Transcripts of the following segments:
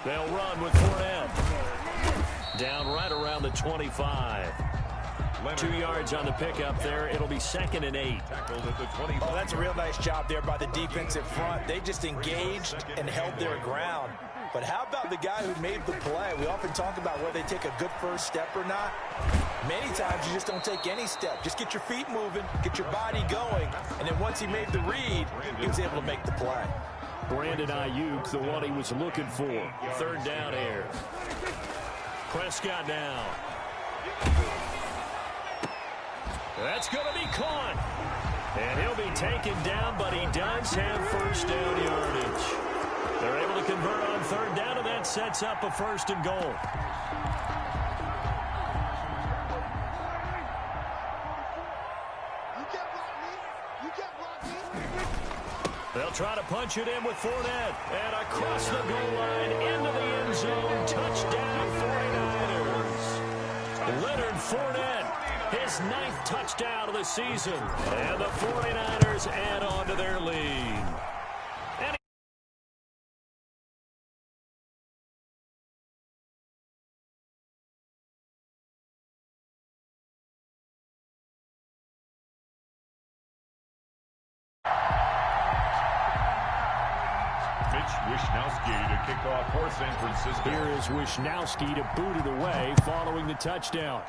They'll run with Fournette. Down right around the 25. 2 yards on the pickup there. It'll be 2nd and 8. Oh, that's a real nice job there by the defensive front. They just engaged and held their ground. But how about the guy who made the play? We often talk about whether they take a good first step or not. Many times you just don't take any step. Just get your feet moving, get your body going, and then once he made the read, he was able to make the play. Brandon Ayuk, the one he was looking for. 3rd down here. Prescott now. That's going to be caught. And he'll be taken down, but he does have 1st down yardage. They're able to convert on 3rd down, and that sets up a 1st and goal. They'll try to punch it in with Fournette. And across the goal line, into the end zone. Touchdown, 49ers. Leonard Fournette, his 9th touchdown of the season. And the 49ers add on to their lead. Wishnowski to kick off for San Francisco. Here is Wishnowski to boot it away following the touchdown.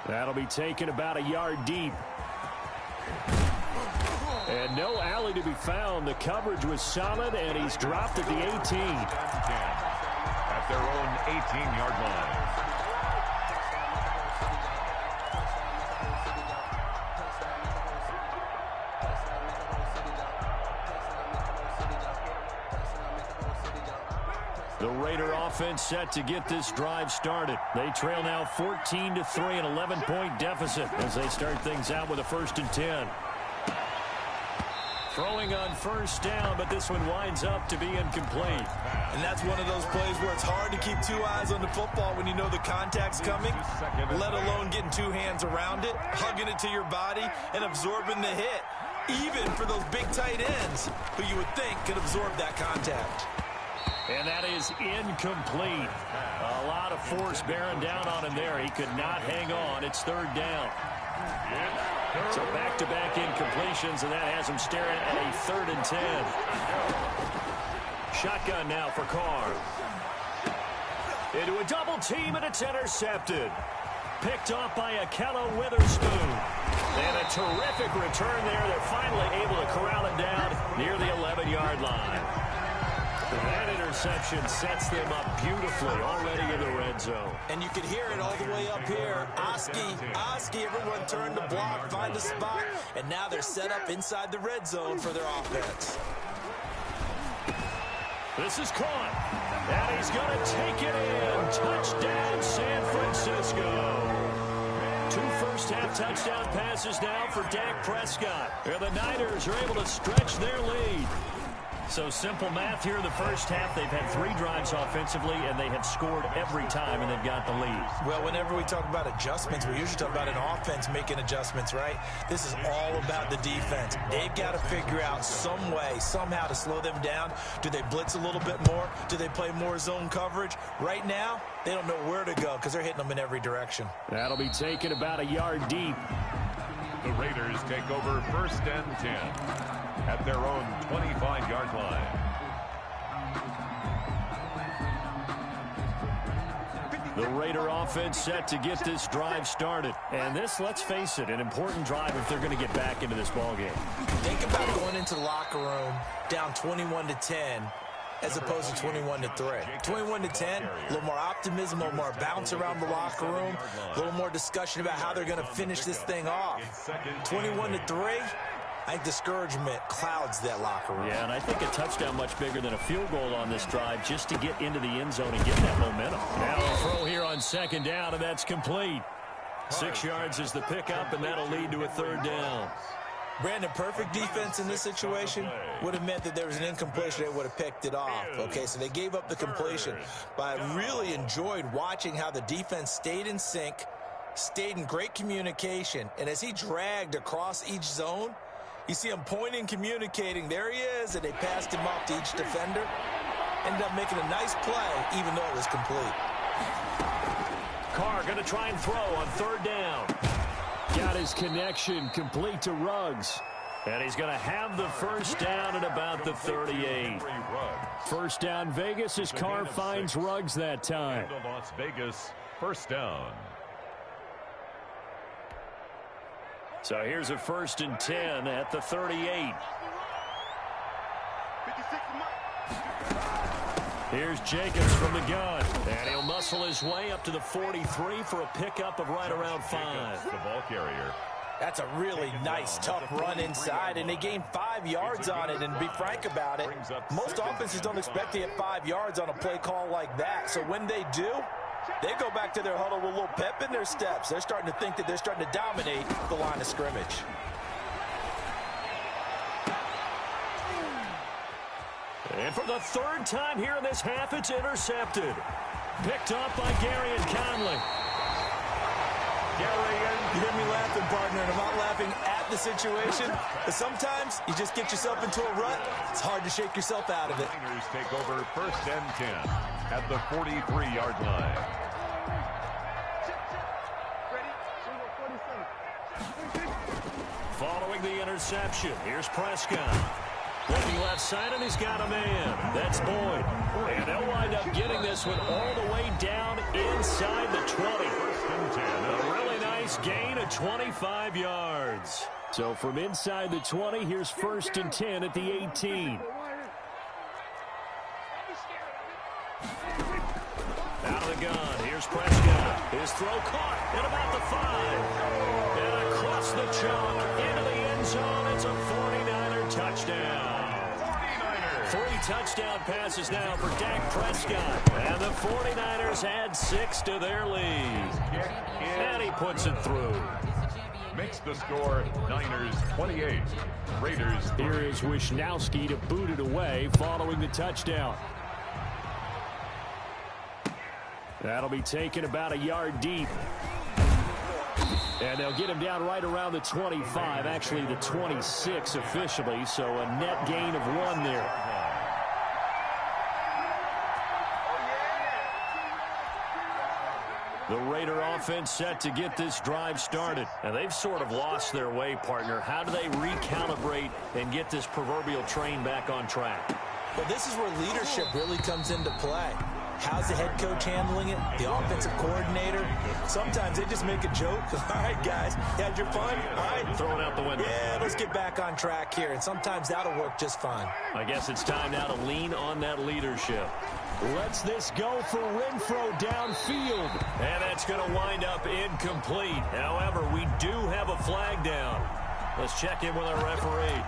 That'll be taken about a yard deep. And no alley to be found. The coverage was solid, and he's dropped at the 18. At their own 18-yard line. The Raider offense set to get this drive started. They trail now 14-3, an 11-point deficit as they start things out with a 1st and 10. Throwing on 1st down, but this one winds up to be incomplete. And that's one of those plays where it's hard to keep 2 eyes on the football when you know the contact's coming, let alone getting 2 hands around it, hugging it to your body, and absorbing the hit, even for those big tight ends who you would think could absorb that contact. And that is incomplete. A lot of force bearing down on him there. He could not hang on. It's 3rd down. So back-to-back incompletions, and that has him staring at a 3rd and 10. Shotgun now for Carr. Into a double team, and it's intercepted. Picked off by Akello Witherspoon. And a terrific return there. They're finally able to corral it down near the 11-yard line. That interception sets them up beautifully already in the red zone. And you can hear it all the way up here. Oski, everyone turn to block, find a spot, and now they're set up inside the red zone for their offense. This is caught, and he's going to take it in. Touchdown, San Francisco. 2 first-half touchdown passes now for Dak Prescott. And the Niners are able to stretch their lead. So simple math here in the first half. They've had 3 drives offensively, and they have scored every time, and they've got the lead. Well, whenever we talk about adjustments, we usually talk about an offense making adjustments, right? This is all about the defense. They've got to figure out some way, somehow to slow them down. Do they blitz a little bit more? Do they play more zone coverage? Right now, they don't know where to go because they're hitting them in every direction. That'll be taken about a yard deep. The Raiders take over 1st and 10 at their own 25-yard line. The Raider offense set to get this drive started. And this, let's face it, an important drive if they're going to get back into this ballgame. Think about going into the locker room down 21-10 as opposed to 21-3. 21-10, a little more optimism, a little more bounce around the locker room, a little more discussion about how they're going to finish this thing off. 21-3, I think discouragement clouds that locker room. Yeah, and I think a touchdown much bigger than a field goal on this drive just to get into the end zone and get that momentum. Now a throw here on 2nd down, and that's complete. 6 yards is the pickup, and that'll lead to a 3rd down. Brandon, perfect defense in this situation would have meant that there was an incompletion. They would have picked it off. Okay, so they gave up the completion. But I really enjoyed watching how the defense stayed in sync, stayed in great communication. And as he dragged across each zone, You see him pointing, communicating. There he is, and they passed him off to each defender. Ended up making a nice play, even though it was complete. Carr going to try and throw on third down. Got his connection complete to Ruggs. And he's going to have the first down at about the 38. First down Vegas as Carr finds Ruggs that time. Las Vegas, first down. So here's a 1st and 10 at the 38. Here's Jacobs from the gun. And he'll muscle his way up to the 43 for a pickup of right around 5. The ball carrier. That's a really nice, tough run inside, and they gained 5 yards on it. And to be frank about it, most offenses don't expect to get 5 yards on a play call like that. So when they do, they go back to their huddle with a little pep in their steps. They're starting to think that they're starting to dominate the line of scrimmage. And for the 3rd time here in this half, it's intercepted. Picked up by Gary and Conley. You hear me laughing, partner, and I'm not laughing at the situation, but sometimes you just get yourself into a rut. It's hard to shake yourself out of it. Niners take over 1st and 10 at the 43-yard line. Following the interception, here's Prescott. Looking left side, and he's got a man. That's Boyd. And they'll wind up getting this one all the way down inside the 20. 1st and 10. A really nice gain of 25 yards. So from inside the 20, here's 1st and 10 at the 18. Out of the gun, here's Prescott. His throw caught at about the 5. And across the chalk into the end zone. It's a 49er touchdown. 3 touchdown passes now for Dak Prescott. And the 49ers add 6 to their lead. And he puts it through. Makes the score Niners 28. Raiders 3. Here is Wisnowski to boot it away following the touchdown. That'll be taken about a yard deep. And they'll get him down right around the 25, actually the 26 officially, so a net gain of 1 there. The Raider offense set to get this drive started. And they've sort of lost their way, partner. How do they recalibrate and get this proverbial train back on track? Well, this is where leadership really comes into play. How's the head coach handling it? The offensive coordinator? Sometimes they just make a joke. All right, guys, you had your fun? All right. Throw it out the window. Yeah, let's get back on track here. And sometimes that'll work just fine. I guess it's time now to lean on that leadership. Lets this go for Renfro downfield. And that's going to wind up incomplete. However, we do have a flag down. Let's check in with our referee.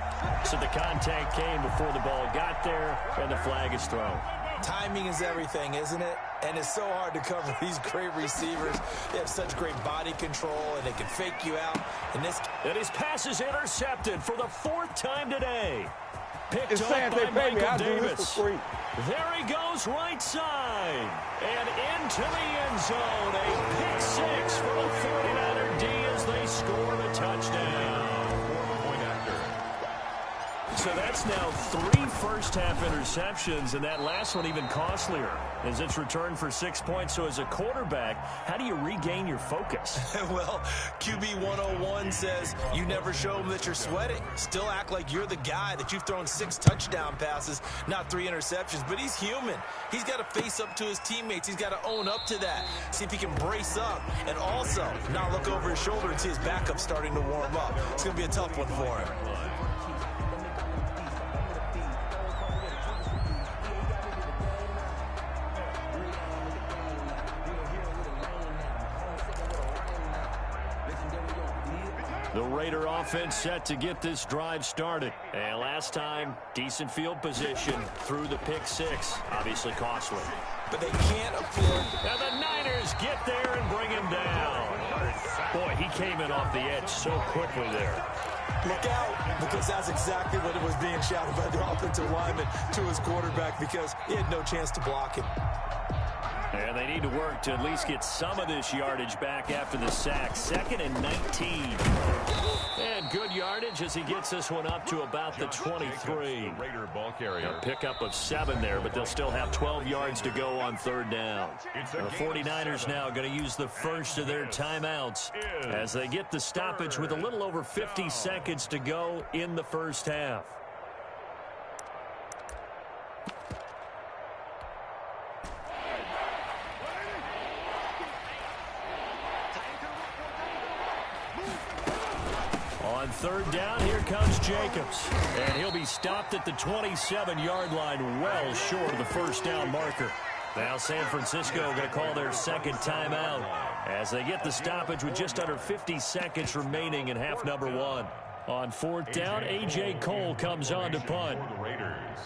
So the contact came before the ball got there, and the flag is thrown. Timing is everything, isn't it? And it's so hard to cover these great receivers. They have such great body control, and they can fake you out. And his pass is intercepted for the 4th time today. Picked up by Michael Davis. There he goes right side. And into the end zone. A pick 6 for the 49er D as they score the touchdown. So that's now 3 first-half interceptions, and that last one even costlier as it's returned for 6 points. So as a quarterback, how do you regain your focus? Well, QB 101 says you never show them that you're sweating. Still act like you're the guy, that you've thrown 6 touchdown passes, not 3 interceptions. But he's human. He's got to face up to his teammates. He's got to own up to that. See if he can brace up and also not look over his shoulder and see his backup starting to warm up. It's going to be a tough one for him. The Raider offense set to get this drive started. And last time, decent field position through the pick 6. Obviously costly. But they can't afford. And the Niners get there and bring him down. Boy, he came in off the edge so quickly there. Look out, because that's exactly what it was being shouted by the offensive lineman to his quarterback, because he had no chance to block him. And they need to work to at least get some of this yardage back after the sack. 2nd and 19. And good yardage as he gets this one up to about the 23. Raider ball carrier. A pickup of 7 there, but they'll still have 12 yards to go on 3rd down. The 49ers now going to use the first of their timeouts as they get the stoppage with a little over 50 seconds to go in the first half. On 3rd down, here comes Jacobs. And he'll be stopped at the 27-yard line, well short of the first down marker. Now San Francisco going to call their 2nd timeout as they get the stoppage with just under 50 seconds remaining in half number 1. On 4th down, A.J. Cole comes on to punt. For the Raiders.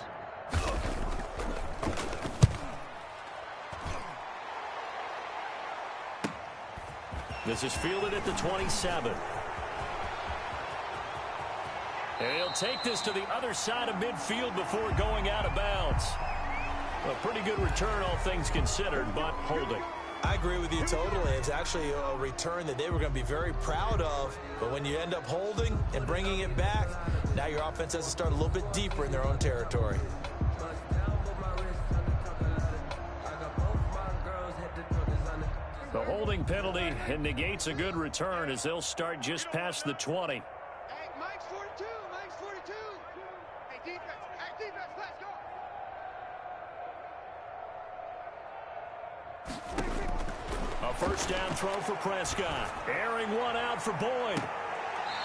This is fielded at the 27. And he'll take this to the other side of midfield before going out of bounds. A pretty good return, all things considered, but holding. I agree with you totally. It's actually a return that they were going to be very proud of. But when you end up holding and bringing it back, now your offense has to start a little bit deeper in their own territory. The holding penalty negates a good return as they'll start just past the 20. Hey, Mike's 42. Mike's 42. Hey, defense. Hey, defense. Let's go. A first down throw for Prescott. Airing one out for Boyd.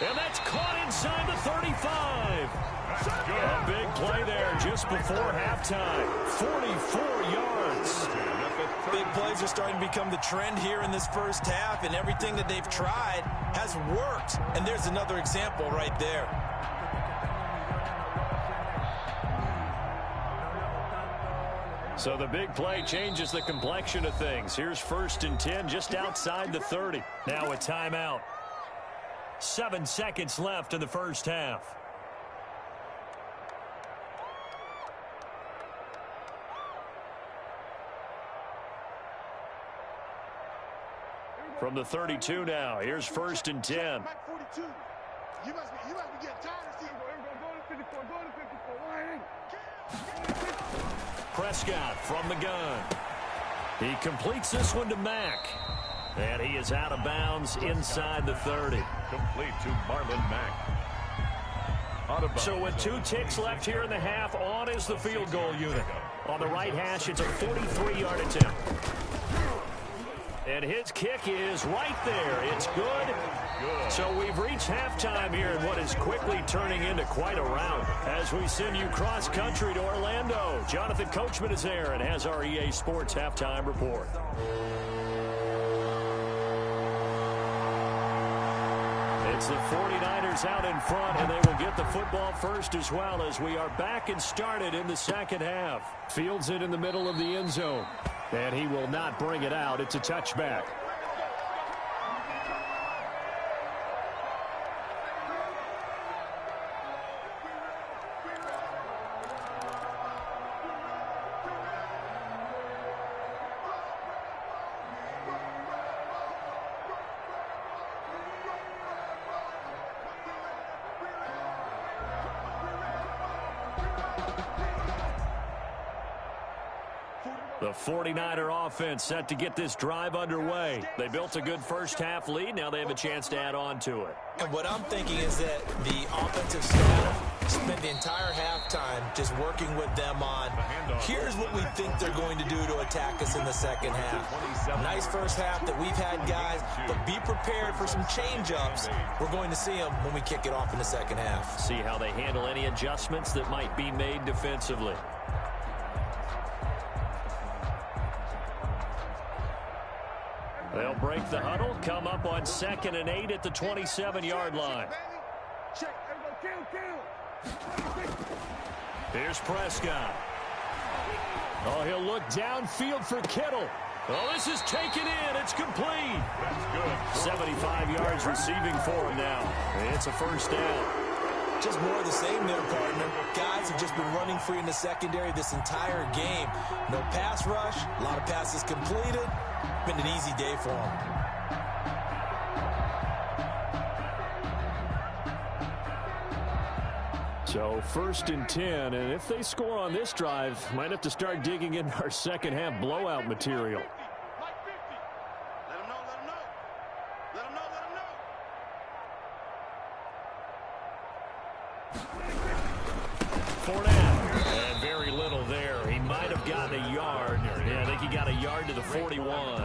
And that's caught inside the 35. A big play there just before halftime. 44 yards. Big plays are starting to become the trend here in this first half, and everything that they've tried has worked. And there's another example right there. So the big play changes the complexion of things. Here's 1st and 10 just outside the 30. Now a timeout. 7 seconds left in the first half. From the 32 now, here's 1st and 10. Mike 42. You must be getting tired of seeing. Prescott from the gun. He completes this one to Mack. And he is out of bounds inside the 30. Complete to Marlon Mack. Out of bounds. So with 2 ticks left here in the half, on is the field goal unit. On the right hash, it's a 43-yard attempt. And his kick is right there. It's good. So we've reached halftime here in what is quickly turning into quite a rout. As we send you cross-country to Orlando, Jonathan Coachman is there and has our EA Sports halftime report. It's the 49ers out in front, and they will get the football first as well as we are back and started in the second half. Fields it in the middle of the end zone. And he will not bring it out. It's a touchback. The 49er offense set to get this drive underway. They built a good first half lead. Now they have a chance to add on to it. And what I'm thinking is that the offensive staff spent the entire halftime just working with them on, here's what we think they're going to do to attack us in the second half. Nice first half that we've had, guys, but be prepared for some change-ups. We're going to see them when we kick it off in the second half. See how they handle any adjustments that might be made defensively. They'll break the huddle, come up on 2nd and 8 at the 27-yard line. Here's Prescott. Oh, he'll look downfield for Kittle. Oh, this is taken in. It's complete. That's good. 75 yards receiving for him now. It's a first down. just more of the same there, partner. Guys have just been running free in the secondary this entire game. No pass rush, a lot of passes completed. Been an easy day for them. So 1st and 10, and if they score on this drive, might have to start digging into our second half blowout material. Let him know, let him know. Let him know, let him know. Fournette, and very little there. He might have gotten a yard. Yeah, I think he got a yard to the 41.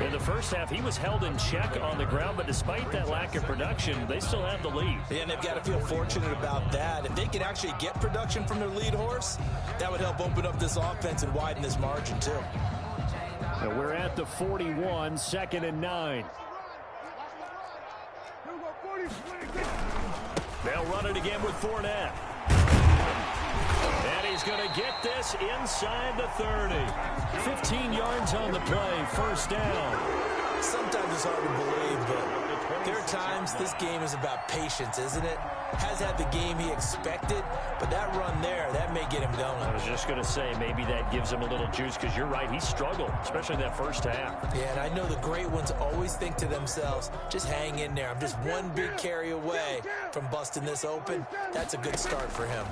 In the first half, he was held in check on the ground, but despite that lack of production, they still have the lead. Yeah, and they've got to feel fortunate about that. If they could actually get production from their lead horse, that would help open up this offense and widen this margin, too. So we're at the 41, 2nd and 9. They'll run it again with Fournette. And he's going to get this inside the 30. 15 yards on the play, 1st down. Sometimes it's hard to believe, but there are times this game is about patience, isn't it? Has had the game he expected, but that run there, that may get him going. I was just going to say, maybe that gives him a little juice, because you're right, he struggled, especially in that first half. Yeah, and I know the great ones always think to themselves, just hang in there. I'm just one big carry away from busting this open. That's a good start for him.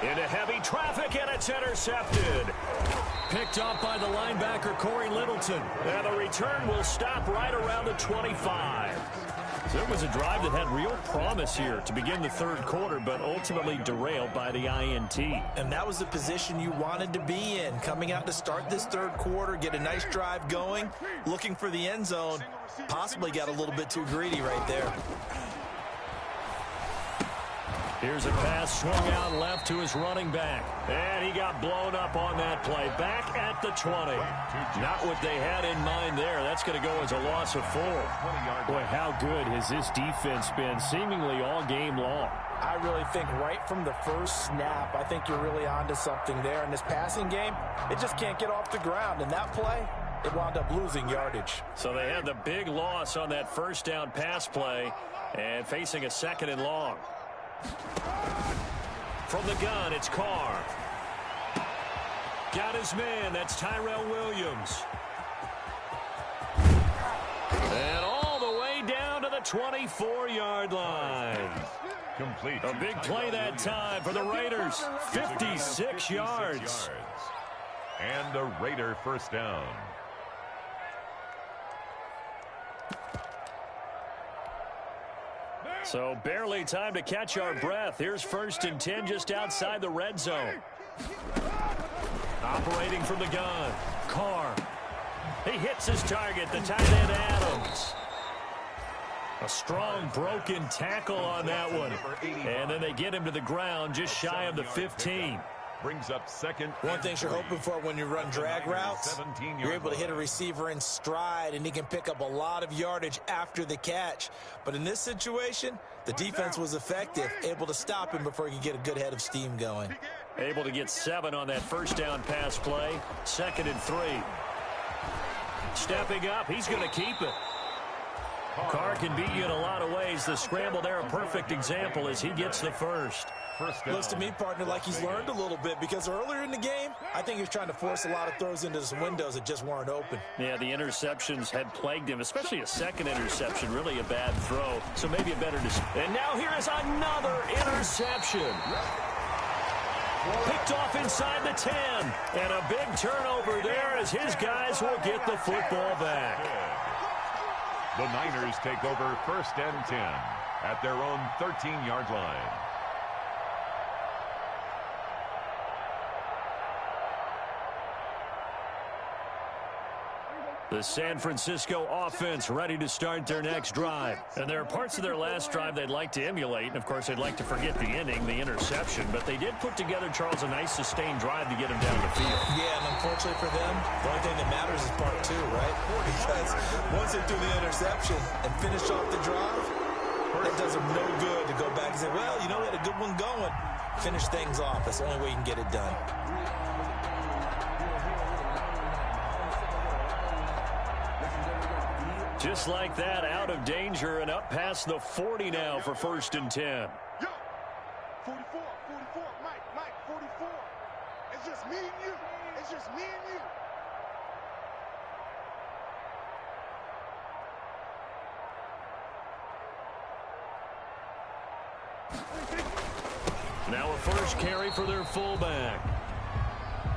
Into heavy traffic, and it's intercepted. Picked up by the linebacker, Corey Littleton. And the return will stop right around the 25. So it was a drive that had real promise here to begin the 3rd quarter, but ultimately derailed by the INT. And that was the position you wanted to be in, coming out to start this 3rd quarter, get a nice drive going, looking for the end zone. Possibly got a little bit too greedy right there. Here's a pass swung out left to his running back. And he got blown up on that play. Back at the 20. Not what they had in mind there. That's going to go as a loss of 4. Boy, how good has this defense been seemingly all game long? I really think right from the first snap, I think you're really onto something there. In this passing game, it just can't get off the ground. And that play, it wound up losing yardage. So they had the big loss on that 1st down pass play and facing a 2nd and long. From the gun, it's Carr. Got his man. That's Tyrell Williams. And all the way down to the 24-yard line. Complete. A big play that time for the Raiders. 56 yards. And a Raider 1st down. So barely time to catch our breath. Here's 1st and 10 just outside the red zone. Operating from the gun. Carr. He hits his target, the tight end Adams. A strong broken tackle on that one. And then they get him to the ground just shy of the 15. Brings up 2nd. One thing you're hoping for when you run drag routes, you're able to hit a receiver in stride, and he can pick up a lot of yardage after the catch. But in this situation, the defense was effective, able to stop him before he could get a good head of steam going. Able to get 7 on that 1st down pass play. 2nd and 3. Stepping up, he's going to keep it. Carr can beat you in a lot of ways. The scramble there, a perfect example as he gets the 1st. Looks to me, partner, like he's learned a little bit, because earlier in the game, I think he was trying to force a lot of throws into some windows that just weren't open. Yeah, the interceptions had plagued him, especially a 2nd interception, really a bad throw. So maybe a better decision. And now here is another interception. Picked off inside the 10. And a big turnover there as his guys will get the football back. The Niners take over 1st and 10 at their own 13-yard line. The San Francisco offense ready to start their next drive. And there are parts of their last drive they'd like to emulate. And, of course, they'd like to forget the ending, the interception. But they did put together, Charles, a nice sustained drive to get him down the field. Yeah, and unfortunately for them, the only thing that matters is part 2, right? Because once they do the interception and finish off the drive, it does them no good to go back and say, well, you know, we had a good one going. Finish things off. That's the only way you can get it done. Just like that, out of danger and up past the 40 now for 1st and 10. Yo, 44, Mike, 44. It's just me and you. It's just me and you. Now a first carry for their fullback.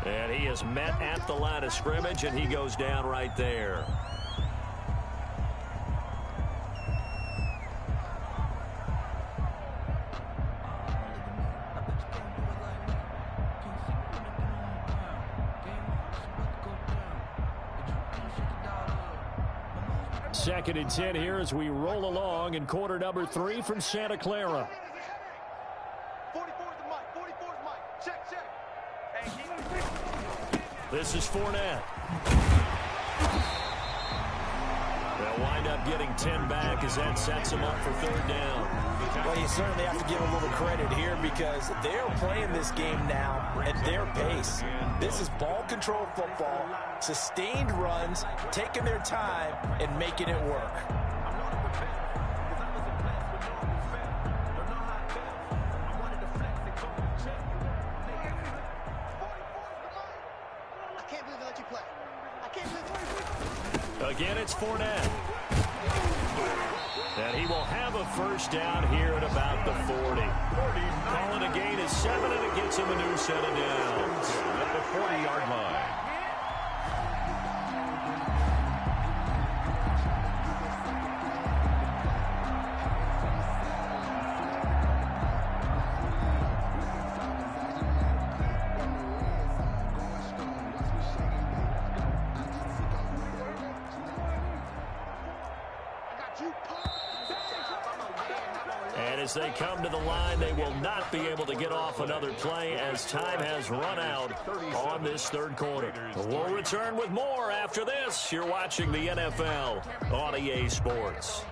And he is met at the line of scrimmage, and he goes down right there. Second and 10 here as we roll along in quarter number 3 from Santa Clara. 44's the Mike. 44's Mike. Check. This is Fournette. They'll wind up getting 10 back as that sets them up for 3rd down. Well, you certainly have to give a little credit here because they're playing this game now at their pace. This is ball control football, sustained runs, taking their time, and making it work. Again, it's Fournette. And he will have a first down here at about the 40. Calling a gain of 7, and it gets him a new set of downs. At the 40-yard line. And as they come to the line, they will not be able to get off another play as time has run out on this 3rd quarter. We'll return with more after this. You're watching the NFL on EA Sports.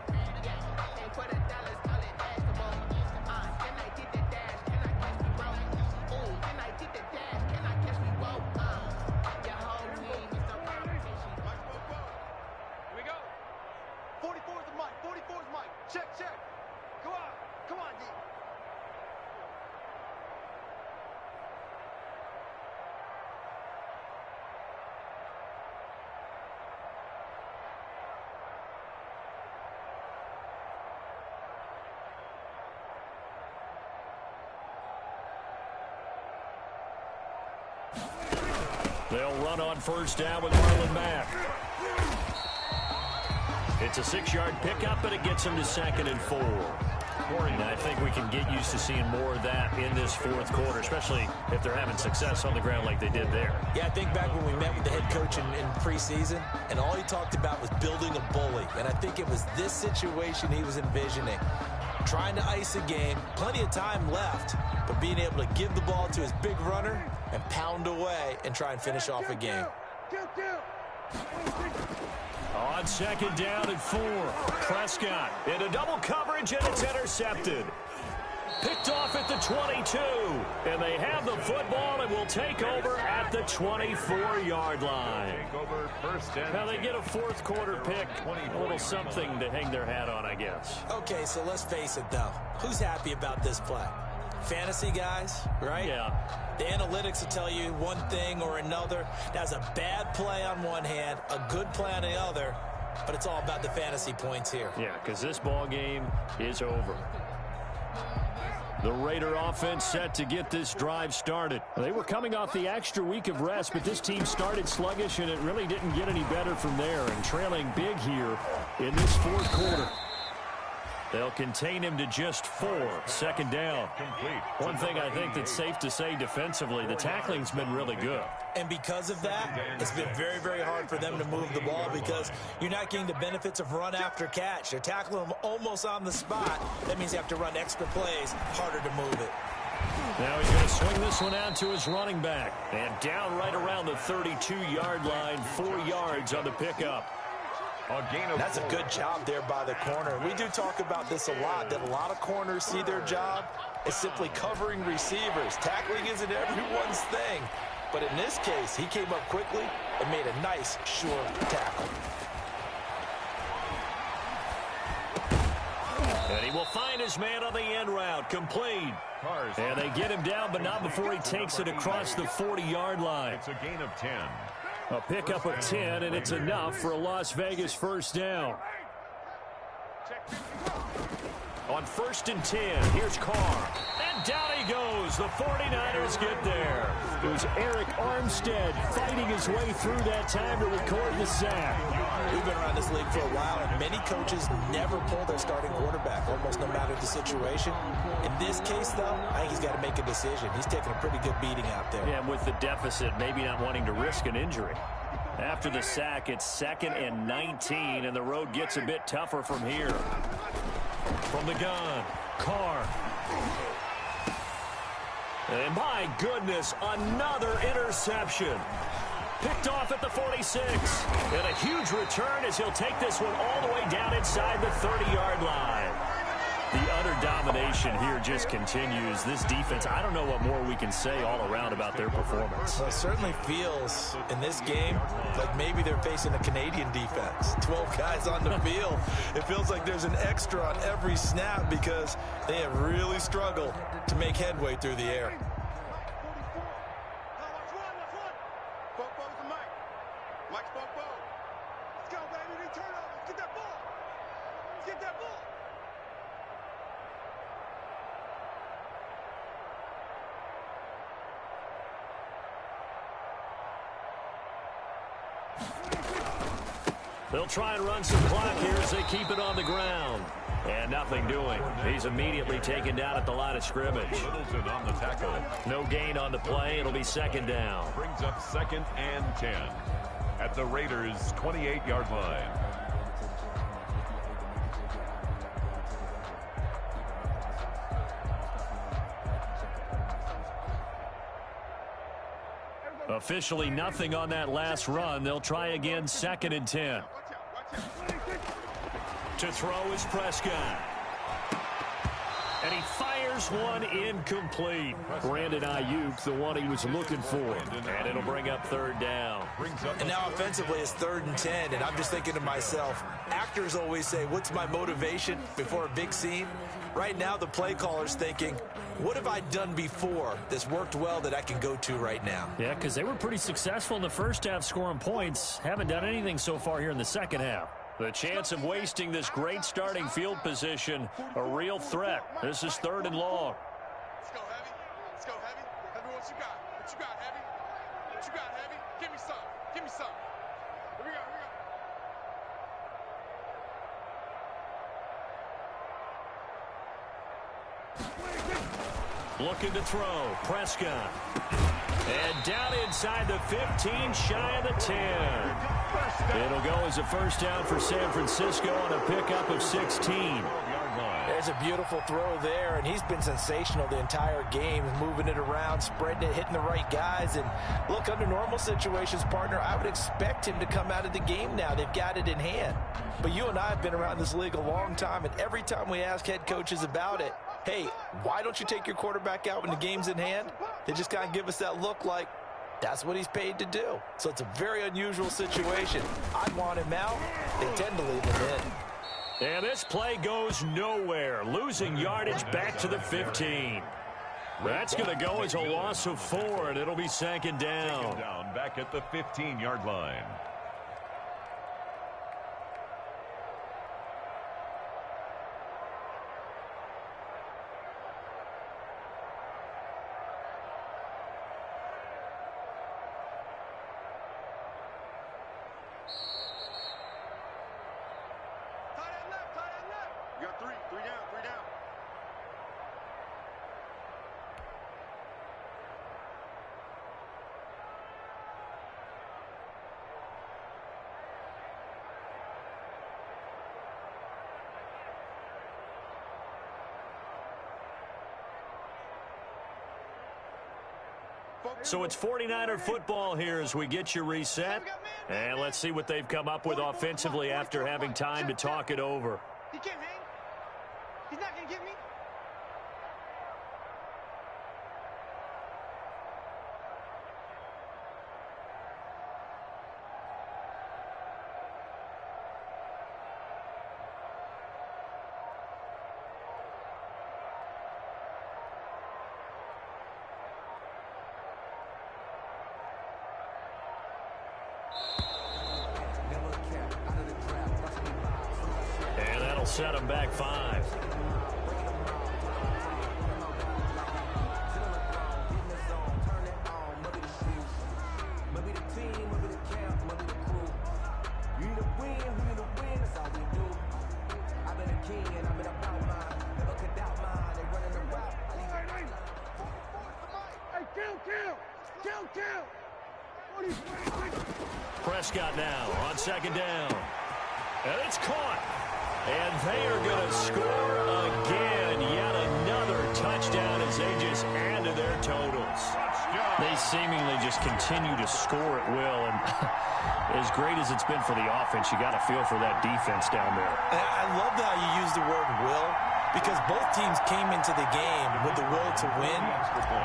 They'll run on first down with Marlon Mack. It's a 6-yard pickup, but it gets him to 2nd and 4. And I think we can get used to seeing more of that in this 4th quarter, especially if they're having success on the ground like they did there. Yeah, I think back when we met with the head coach in preseason, and all he talked about was building a bully. And I think it was this situation he was envisioning. Trying to ice a game, plenty of time left, but being able to give the ball to his big runner and pound away and try and finish off a game. On 2nd down and 4, Prescott into double coverage, and it's intercepted. Picked off at the 22, and they have the football and will take over at the 24-yard line. Now they get a 4th quarter pick, a little something to hang their hat on, I guess. Okay, so let's face it, though. Who's happy about this play? Fantasy guys, right? Yeah. The analytics will tell you one thing or another. That's a bad play on one hand, a good play on the other, but it's all about the fantasy points here. Yeah, because this ball game is over. The Raider offense set to get this drive started. They were coming off the extra week of rest, but this team started sluggish, and it really didn't get any better from there, and trailing big here in this 4th quarter. They'll contain him to just 4. 2nd down. One thing I think that's safe to say defensively, the tackling's been really good. And because of that, it's been very, very hard for them to move the ball because you're not getting the benefits of run after catch. You're tackling them almost on the spot. That means you have to run extra plays, harder to move it. Now he's going to swing this one out to his running back. And down right around the 32-yard line, 4 yards on the pickup. That's a good job there by the corner. We do talk about this a lot, that a lot of corners see their job as simply covering receivers. Tackling isn't everyone's thing. But in this case, he came up quickly and made a nice, sure tackle. will find his man on the end route. Complete. And they get him down, but not before he takes it across the 40-yard line. It's a gain of 10. A pickup of 10, and it's enough for a Las Vegas first down. On 1st and 10, here's Carr. And down he goes. The 49ers get there. It was Eric Armstead fighting his way through that time to record the sack. We've been around this league for a while, and many coaches never pull their starting quarterback, almost no matter the situation. In this case, though, I think he's got to make a decision. He's taking a pretty good beating out there. Yeah, and with the deficit, maybe not wanting to risk an injury. After the sack, it's 2nd and 19, and the road gets a bit tougher from here. From the gun, Carr. And my goodness, another interception. Picked off at the 46. And a huge return as he'll take this one all the way down inside the 30-yard line. The utter domination here just continues. This defense, I don't know what more we can say all around about their performance. Well, it certainly feels in this game like maybe they're facing a Canadian defense. 12 guys on the field. It feels like there's an extra on every snap because they have really struggled to make headway through the air. They'll try and run some clock here as they keep it on the ground. And nothing doing. He's immediately taken down at the line of scrimmage. Littleton on the tackle. No gain on the play. It'll be 2nd down. Brings up 2nd and 10 at the Raiders' 28-yard line. Officially nothing on that last run. They'll try again, 2nd and 10. To throw is Prescott. And he fires one incomplete. Brandon Ayuk, the one he was looking for. And it'll bring up 3rd down. And now offensively it's 3rd and 10. And I'm just thinking to myself, actors always say, what's my motivation before a big scene? Right now the play caller's thinking, what have I done before that's worked well that I can go to right now? Yeah, because they were pretty successful in the first half scoring points. Haven't done anything so far here in the second half. The chance of wasting this great starting field position, a real threat. This is 3rd and long. Let's go, Heavy. Let's go, Heavy. Heavy, what you got? What you got, Heavy? What you got, Heavy? Give me some. Give me some. Here we go, here we go. Looking to throw. Prescott. And down inside the 15, shy of the 10. It'll go as a first down for San Francisco on a pickup of 16. There's a beautiful throw there, and he's been sensational the entire game, moving it around, spreading it, hitting the right guys. And look, under normal situations, partner, I would expect him to come out of the game now. They've got it in hand. But you and I have been around this league a long time, and every time we ask head coaches about it, hey, why don't you take your quarterback out when the game's in hand? They just kind of give us that look like that's what he's paid to do. So it's a very unusual situation. I'd want him out. They tend to leave him in. And this play goes nowhere. Losing yardage back to the 15. That's going to go as a loss of 4, and it'll be 2nd down. Back at the 15-yard line. You got three down, three down. So it's 49er football here as we get you reset. And let's see what they've come up with offensively after having time to talk it over. He can't hang. He's not going to get me. set them back 5. Prescott now on 2nd down. And it's caught. And they are going to score again. Yet another touchdown as they just add to their totals. They seemingly just continue to score at will. And as great as it's been for the offense, you got to feel for that defense down there. I love how you use the word will, because both teams came into the game with the will to win.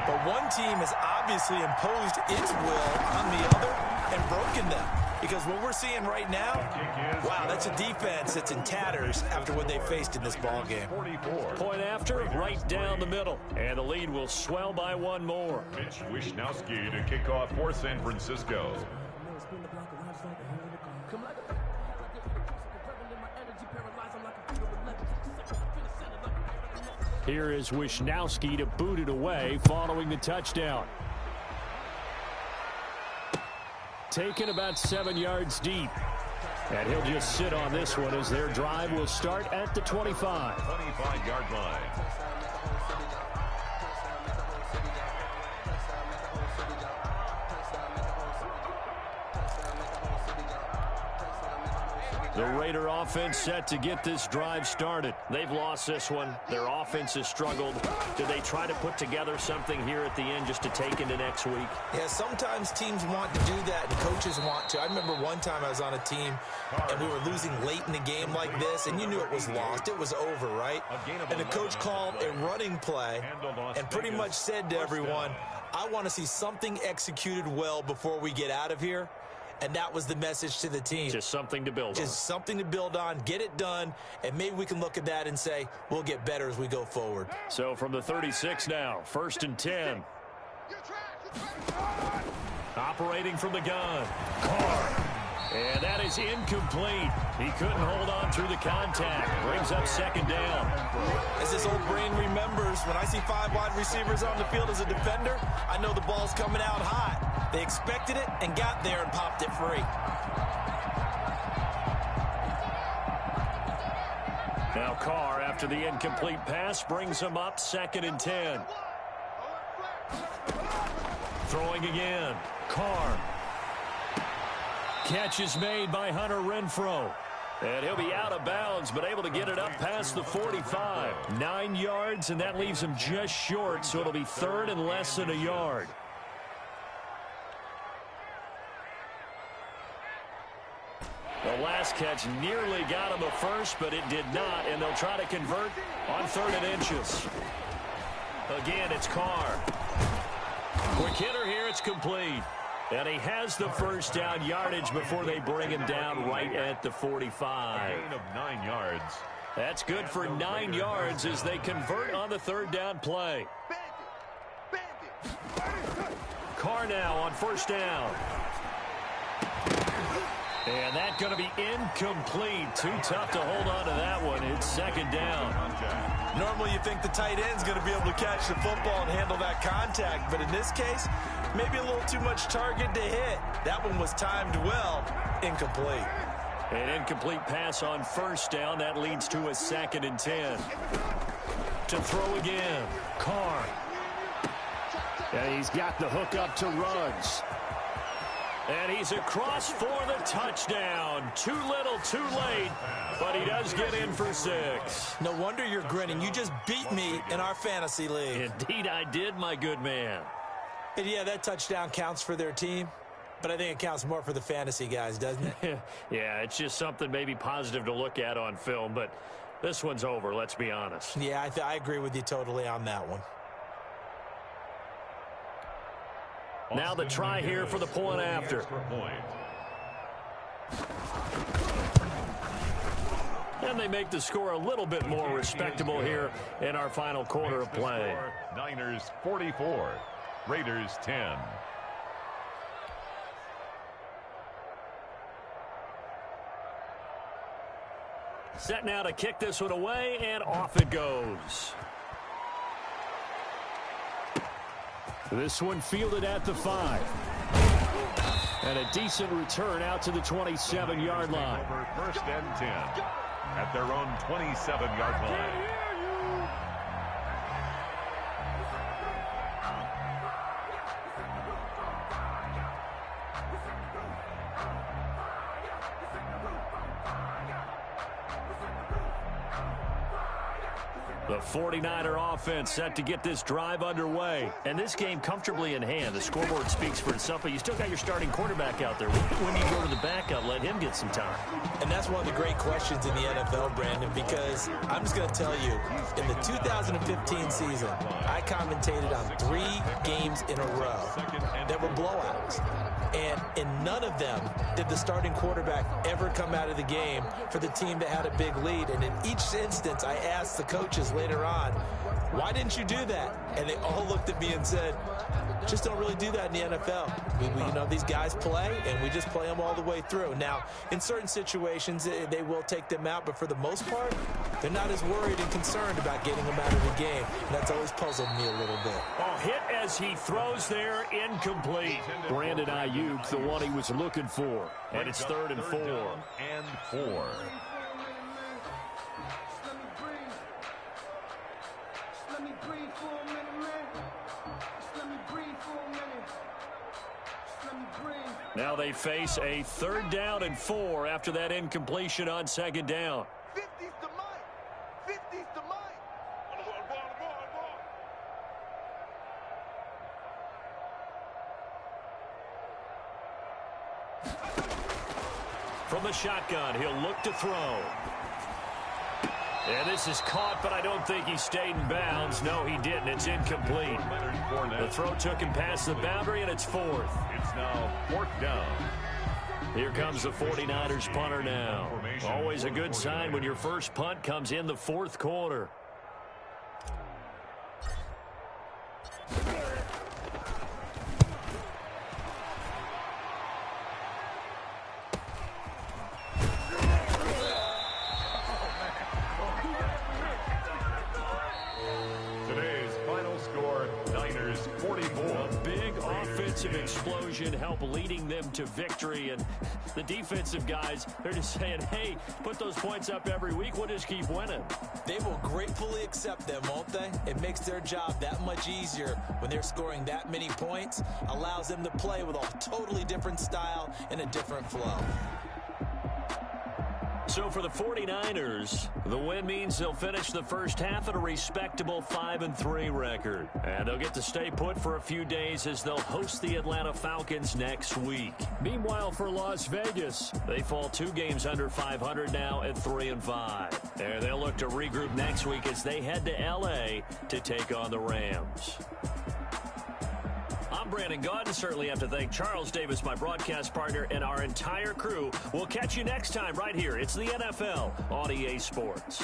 But one team has obviously imposed its will on the other and broken them. Because what we're seeing right now, wow, that's a defense that's in tatters after what they faced in this ball game. Point after, right down the middle. And the lead will swell by 1 more. Mitch Wishnowsky to kick off for San Francisco. Here is Wishnowsky to boot it away following the touchdown. Taken about 7 yards deep. And he'll just sit on this one as their drive will start at the 25. 25-yard line. The Raider offense set to get this drive started. They've lost this one. Their offense has struggled. Do they try to put together something here at the end just to take into next week? Yeah, sometimes teams want to do that and coaches want to. I remember one time I was on a team and we were losing late in the game like this, and you knew it was lost. It was over, right? And the coach called a running play and pretty much said to everyone, I want to see something executed well before we get out of here. And that was the message to the team. Just something to build on. Just something to build on, get it done, and maybe we can look at that and say, we'll get better as we go forward. So from the 36 now, 1st and 10. Operating from the gun. Carr. And that is incomplete. He couldn't hold on through the contact. Brings up 2nd down. As this old brain remembers, when I see 5 wide receivers on the field as a defender, I know the ball's coming out hot. They expected it and got there and popped it free. Now Carr, after the incomplete pass, brings him up 2nd and 10. Throwing again. Carr. Catch is made by Hunter Renfrow. And he'll be out of bounds, but able to get it up past the 45. 9 yards, and that leaves him just short, so it'll be 3rd and less than a yard. The last catch nearly got him a first, but it did not, and they'll try to convert on 3rd and inches. Again, it's Carr. Quick hitter here, it's complete. And he has the first down yardage before they bring him down right at the 45. A gain of 9 yards. That's good for 9 yards as they convert on the 3rd down play. Carr now on 1st down. And that's going to be incomplete. Too tough to hold on to that one. It's 2nd down. Normally you think the tight end's going to be able to catch the football and handle that contact, but in this case, maybe a little too much target to hit. That one was timed well. Incomplete. An incomplete pass on 1st down. That leads to a 2nd and 10. To throw again. Carr. And he's got the hook up to Ruggs. And he's across for the touchdown. Too little, too late, but he does get in for 6. No wonder you're grinning. You just beat me in our fantasy league. Indeed I did, my good man. And yeah, that touchdown counts for their team, but I think it counts more for the fantasy guys, doesn't it? Yeah, it's just something maybe positive to look at on film, but this one's over, let's be honest. Yeah, I agree with you totally on that one. Now the try here for the point after. And they make the score a little bit more respectable here in our final quarter of play. Niners 44, Raiders 10. Set now to kick this one away, and off it goes. This one fielded at the 5. And a decent return out to the 27-yard line. Over first and 10 at their own 27-yard line. The 49er offense set to get this drive underway. And this game comfortably in hand. The scoreboard speaks for itself, but you still got your starting quarterback out there. When you go to the backup, let him get some time. And that's one of the great questions in the NFL, Brandon, because I'm just going to tell you, in the 2015 season, I commentated on 3 games in a row that were blowouts. And in none of them did the starting quarterback ever come out of the game for the team that had a big lead. And in each instance, I asked the coaches later on, why didn't you do that? And they all looked at me and said, just don't really do that in the NFL. We you know, these guys play, and we just play them all the way through. Now, in certain situations, they will take them out, but for the most part, they're not as worried and concerned about getting them out of the game. And that's always puzzled me a little bit. Oh, hit as he throws there, incomplete. Brandon Ayuk, the one he was looking for. And it's 3rd and 4. And 4. Now they face a 3rd down and 4 after that incompletion on 2nd down. 50's the mic. 50's the mic. On the ball. From the shotgun, he'll look to throw. And this is caught, but I don't think he stayed in bounds. No, he didn't. It's incomplete. The throw took him past the boundary, and it's 4th. It's now 4th down. Here comes the 49ers punter now. Always a good sign when your first punt comes in the 4th quarter. Explosion help leading them to victory, and the defensive guys, they're just saying, hey, put those points up every week, we'll just keep winning. They will gratefully accept them, won't they? It makes their job that much easier when they're scoring that many points, allows them to play with a totally different style and a different flow. So for the 49ers, the win means they'll finish the first half at a respectable 5-3 record. And they'll get to stay put for a few days as they'll host the Atlanta Falcons next week. Meanwhile, for Las Vegas, they fall 2 games under 500 now at 3-5. And they'll look to regroup next week as they head to L.A. to take on the Rams. I'm Brandon Gaudin. Certainly have to thank Charles Davis, my broadcast partner, and our entire crew. We'll catch you next time right here. It's the NFL on EA Sports.